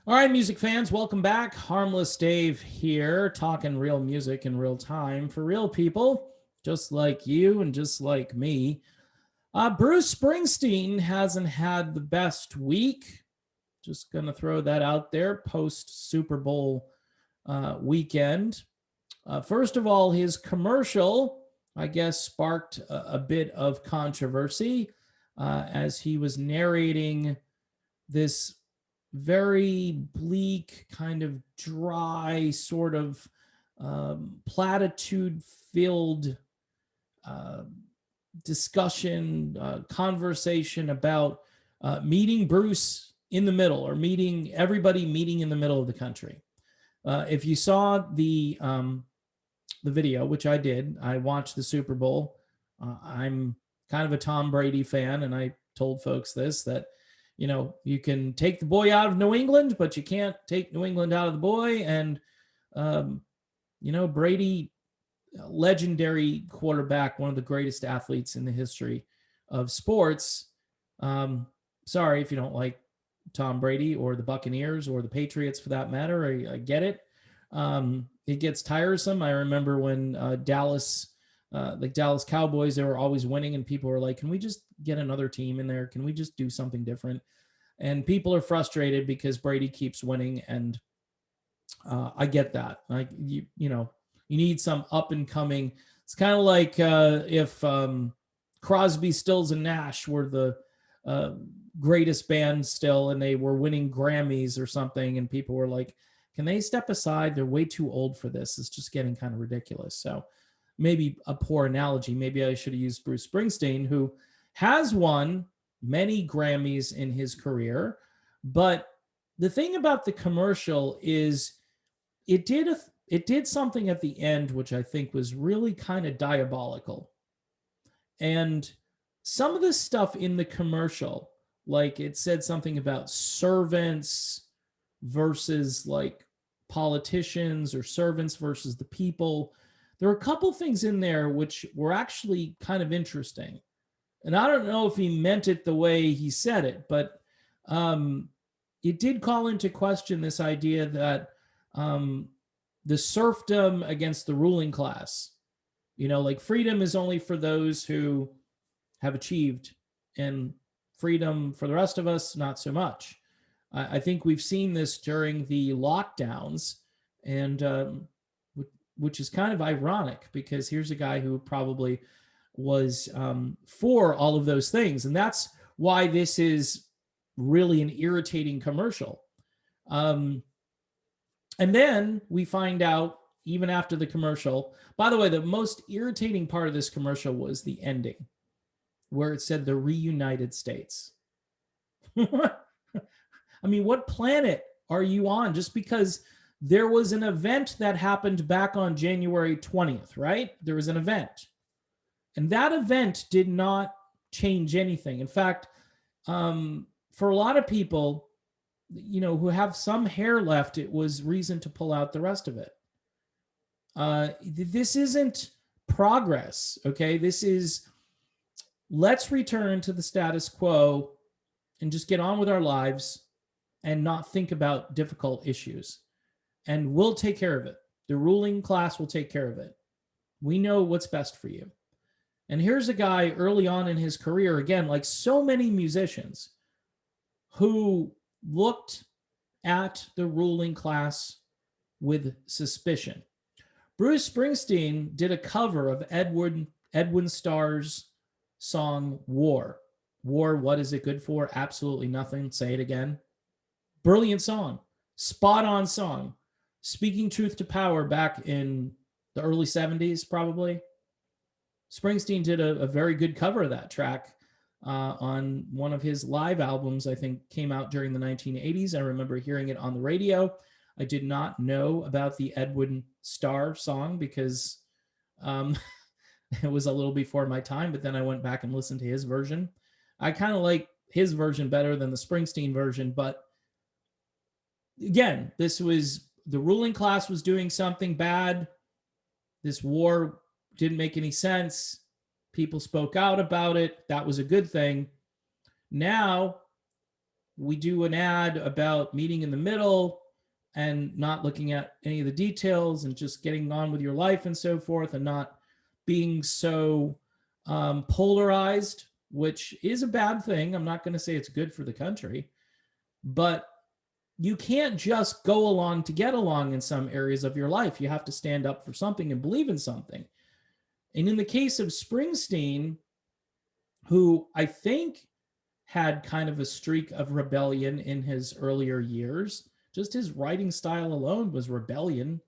All right, music fans, welcome back. Harmless Dave here, talking real music in real time for real people, just like you and just like me. Bruce Springsteen hasn't had the best week. Just going to throw that out there post Super Bowl weekend. First of all, his commercial, I guess, sparked a bit of controversy as he was narrating this very bleak, kind of dry, sort of platitude filled uh, discussion, conversation about meeting Bruce in the middle or meeting everybody meeting in the middle of the country. If you saw the video, which I did, I watched the Super Bowl. I'm kind of a Tom Brady fan, and I told folks this that you can take the boy out of New England, but you can't take New England out of the boy. And um, Brady, legendary quarterback, one of the greatest athletes in the history of sports. Um, Sorry if you don't like Tom Brady or the Buccaneers or the Patriots for that matter. I get it. It gets tiresome. I remember when Dallas Cowboys, they were always winning, and people were like, "Can we just get another team in there? Can we just do something different?" And people are frustrated because Brady keeps winning, and I get that. Like you need some up and coming. It's kind of like if Crosby, Stills, and Nash were the uh, greatest band still, and they were winning Grammys or something, and people were like, "Can they step aside? They're way too old for this. It's just getting kind of ridiculous." So maybe a poor analogy. Maybe I should have used Bruce Springsteen, who has won many Grammys in his career. But the thing about the commercial is it did something at the end which I think was really kind of diabolical. And some of the stuff in the commercial, like it said something about servants versus like politicians or servants versus the people. There are a couple things in there which were actually kind of interesting. And I don't know if he meant it the way he said it, but um, it did call into question this idea that um, the serfdom against the ruling class, like freedom is only for those who have achieved, and freedom for the rest of us, not so much. I think we've seen this during the lockdowns, and which is kind of ironic because here's a guy who probably was for all of those things, and that's why this is really an irritating commercial. Um, and then we find out, even after the commercial, by the way, the most irritating part of this commercial was the ending where it said the reunited states. I mean, what planet are you on? Just because there was an event that happened back on January 20th, right? There was an event. And that event did not change anything. In fact, for a lot of people, who have some hair left, it was reason to pull out the rest of it. This isn't progress, okay? This is let's return to the status quo and just get on with our lives and not think about difficult issues. And we'll take care of it. The ruling class will take care of it. We know what's best for you. And here's a guy early on in his career, again, like so many musicians, who looked at the ruling class with suspicion. Bruce Springsteen did a cover of Edwin Starr's song War. War, what is it good for? Absolutely nothing. Say it again. Brilliant song. Spot on song. Speaking truth to power back in the early 70s, probably. Springsteen did a very good cover of that track on one of his live albums, I think came out during the 1980s. I remember hearing it on the radio. I did not know about the Edwin Starr song because it was a little before my time, but then I went back and listened to his version. I kind of like his version better than the Springsteen version, but again, this was the ruling class was doing something bad. This war didn't make any sense. People spoke out about it. That was a good thing. Now, we do an ad about meeting in the middle and not looking at any of the details and just getting on with your life and so forth, and not being so polarized, which is a bad thing. I'm not going to say it's good for the country, but you can't just go along to get along in some areas of your life. You have to stand up for something and believe in something. And in the case of Springsteen, who I think had kind of a streak of rebellion in his earlier years, just his writing style alone was rebellion.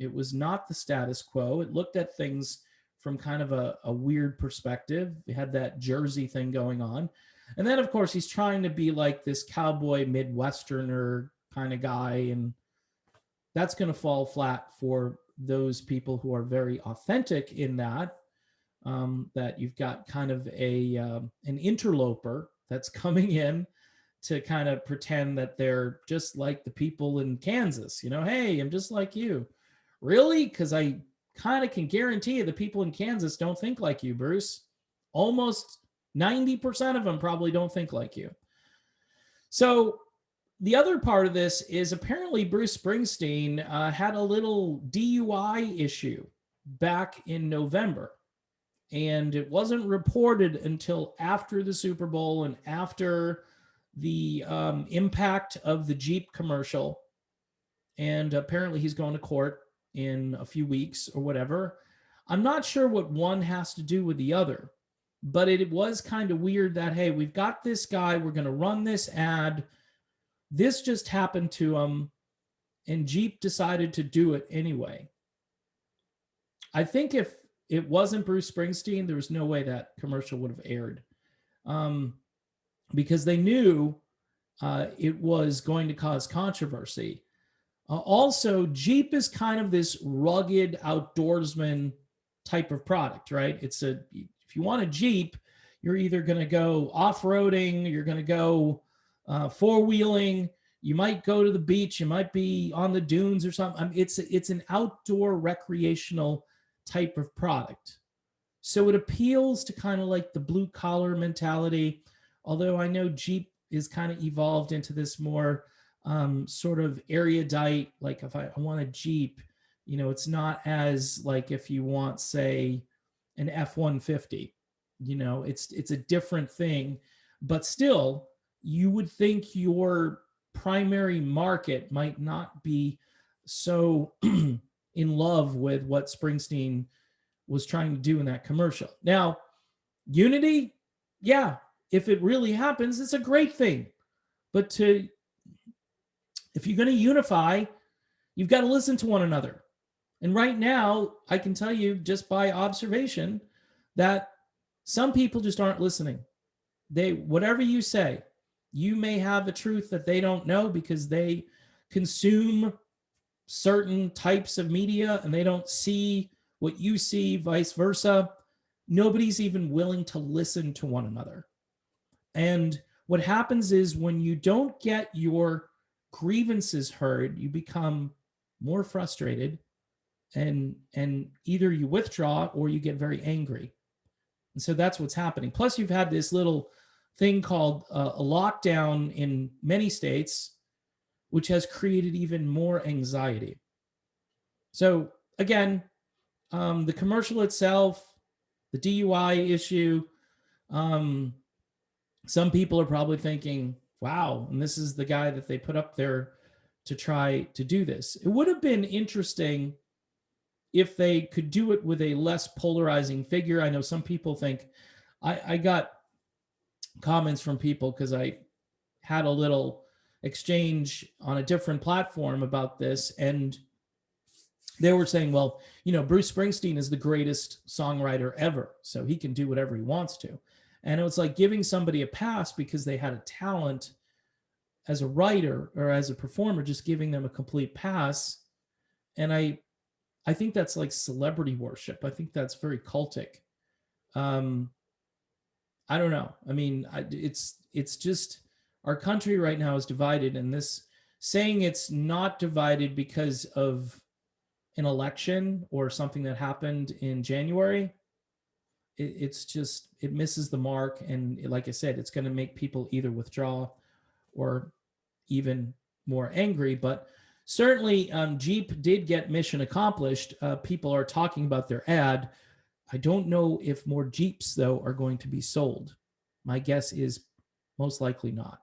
It was not the status quo. It looked at things from kind of a weird perspective. It had that Jersey thing going on. And then, of course, he's trying to be like this cowboy Midwesterner kind of guy. And that's going to fall flat for those people who are very authentic in that. That you've got kind of an interloper that's coming in to kind of pretend that they're just like the people in Kansas. Hey, I'm just like you. Really? Because I kind of can guarantee you the people in Kansas don't think like you, Bruce. Almost 90% of them probably don't think like you. So the other part of this is apparently Bruce Springsteen had a little DUI issue back in November. And it wasn't reported until after the Super Bowl and after the impact of the Jeep commercial. And apparently he's going to court in a few weeks or whatever. I'm not sure what one has to do with the other, but it was kind of weird that, hey, we've got this guy, we're going to run this ad. This just happened to him, and Jeep decided to do it anyway. I think if it wasn't Bruce Springsteen, there was no way that commercial would have aired, because they knew it was going to cause controversy. Also, Jeep is kind of this rugged outdoorsman type of product, right? If you want a Jeep, you're either going to go off-roading, you're going to go four-wheeling, you might go to the beach, you might be on the dunes or something. It's an outdoor recreational type of product. So it appeals to kind of like the blue collar mentality, although I know Jeep is kind of evolved into this more sort of erudite, like if I want a Jeep, it's not as like if you want, say, an F-150, it's a different thing, but still you would think your primary market might not be so in love with what Springsteen was trying to do in that commercial. Now, unity, yeah, if it really happens, it's a great thing. But if you're going to unify, you've got to listen to one another. And right now, I can tell you just by observation that some people just aren't listening. Whatever you say, you may have a truth that they don't know because they consume certain types of media and they don't see what you see, vice versa. Nobody's even willing to listen to one another. And what happens is when you don't get your grievances heard, you become more frustrated, and either you withdraw or you get very angry. And so that's what's happening. Plus, you've had this little thing called a lockdown in many states, which has created even more anxiety. So again, the commercial itself, the DUI issue, some people are probably thinking, wow, and this is the guy that they put up there to try to do this. It would have been interesting if they could do it with a less polarizing figure. I know some people think, I got comments from people because I had a little exchange on a different platform about this, and they were saying, well, Bruce Springsteen is the greatest songwriter ever, so he can do whatever he wants to. And it was like giving somebody a pass because they had a talent as a writer or as a performer, just giving them a complete pass. And I think that's like celebrity worship. I think that's very cultic. I don't know. I mean, it's just our country right now is divided, and this saying it's not divided because of an election or something that happened in January, it misses the mark. And like I said, it's going to make people either withdraw or even more angry. But certainly, Jeep did get mission accomplished. People are talking about their ad. I don't know if more Jeeps, though, are going to be sold. My guess is most likely not.